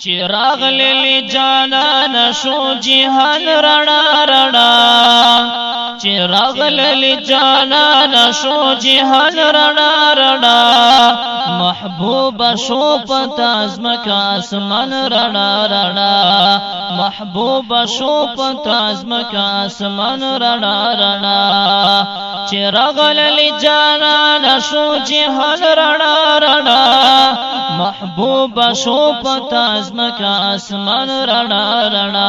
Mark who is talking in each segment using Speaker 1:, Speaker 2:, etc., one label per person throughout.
Speaker 1: چراغ لیلی جانان شو جهان رڼا رڼا چراغ لیلی جانان شو جهان رڼا رڼا محبوب شو پتا ازمکا اسمان رڼا رڼا محبوب شو پتا ازمکا اسمان رڼا رڼا چراغ لیلی جانان شو جهان رڼا رڼا محبوب شو پتا ازمکا اسمان رڼا رڼا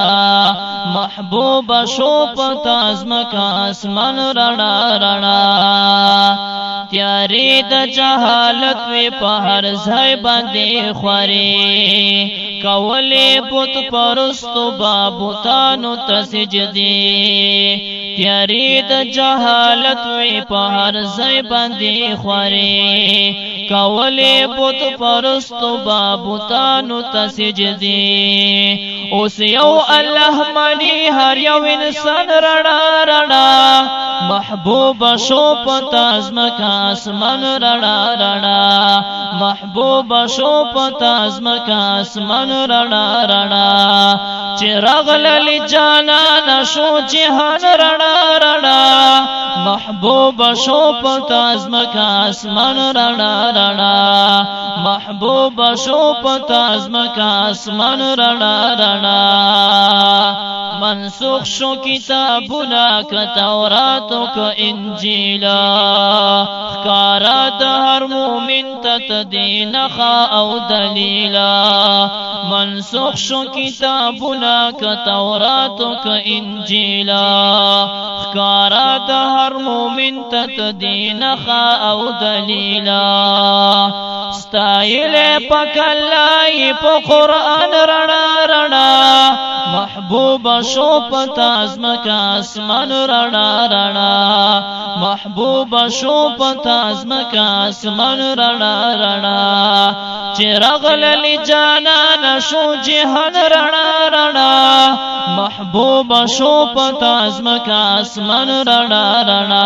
Speaker 1: محبوب شو پتا ازمکا اسمان رڼا رڼا تیاری د جهالت وی په هر ځای باندې خوري کولی بت پرستو بابوتانو ته سجدي تیاری د جهالت وی په هر ځای باندې خوري کولی بت پرستو بابوتانو ته سجدي اوس یو الله منی هر یو انسان رڼا رڼا محبوب شو پتا ازمکا اسمان رڼا رڼا محبوب شو پتا ازمکا اسمان رڼا رڼا چراغ لیلی جانان شو جهان رڼا رڼا محبوب شو پتا ازمکا اسمان رڼا رڼا محبوب شو پتا ازمکا اسمان رڼا رڼا منسوخ شو کتابنا که توراتو که انجیلا خکارا د هر مومن تدین خا او دلیلا منسوخ شو کتابنا که توراتو که انجیلا خکارا د هر مومن تدین خا او دلیلا ستایل پکلای په قرآن رڼا رڼا محبوب شو پتا ازمکا اسمان رڼا رڼا محبوب شو پتا ازمکا اسمان رڼا رڼا چراغ لیلی جانان شو جهان رڼا رڼا محبوب شو پتا ازمکا اسمان رڼا رڼا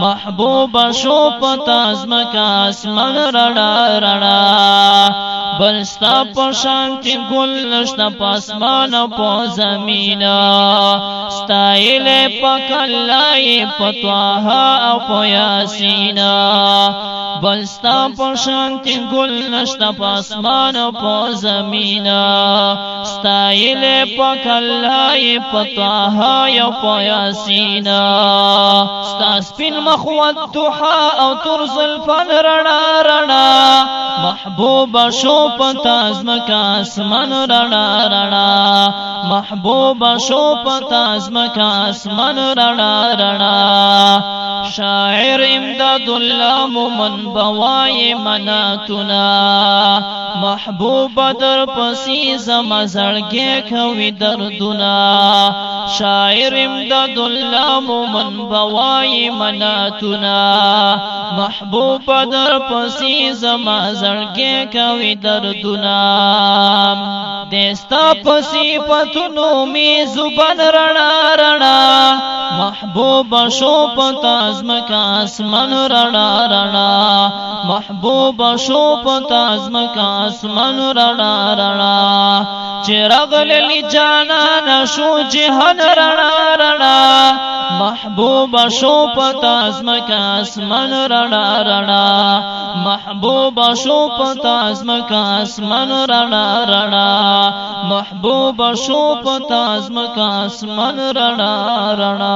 Speaker 1: محبوب شو پتا ازمکا اسمان رڼا رڼا بلستا پشانتی گل نشتا پاسمان پا زمینا ستایل پا کلائی پا طاها او پا یاسینا بلستا پشانتی گل نشتا پاسمان پا زمینا ستایل پا کلائی پا طاها او پا یاسینا ستا سپین مخوت دوحا او ترز الفن رڼا رڼا محبوب شو پتا ازمکا اسمان رڼا رڼا محبوب شو پتا ازمکا اسمان رڼا رڼا شاعر امداد الله مومن بوای مناتنا محبوب در پسی زما زړګي کوي دردنا شاعر امداد الله مومن بوای مناتنا محبوب در پسی زما زړګي کوي دردنا دستا پسی پتونو می زبان رڼا رڼا محبوب شو پتا ازمکا اسمان رڼا رڼا محبوب شو پتا ازمکا اسمان رڼا رڼا چراغ لیلی جانان شو جهان رڼا رڼا محبوب شو پتا ازمکا اسمان رڼا رڼا محبوب شو پتا ازمکا اسمان رڼا رڼا محبوب شو پتا ازمکا اسمان رڼا رڼا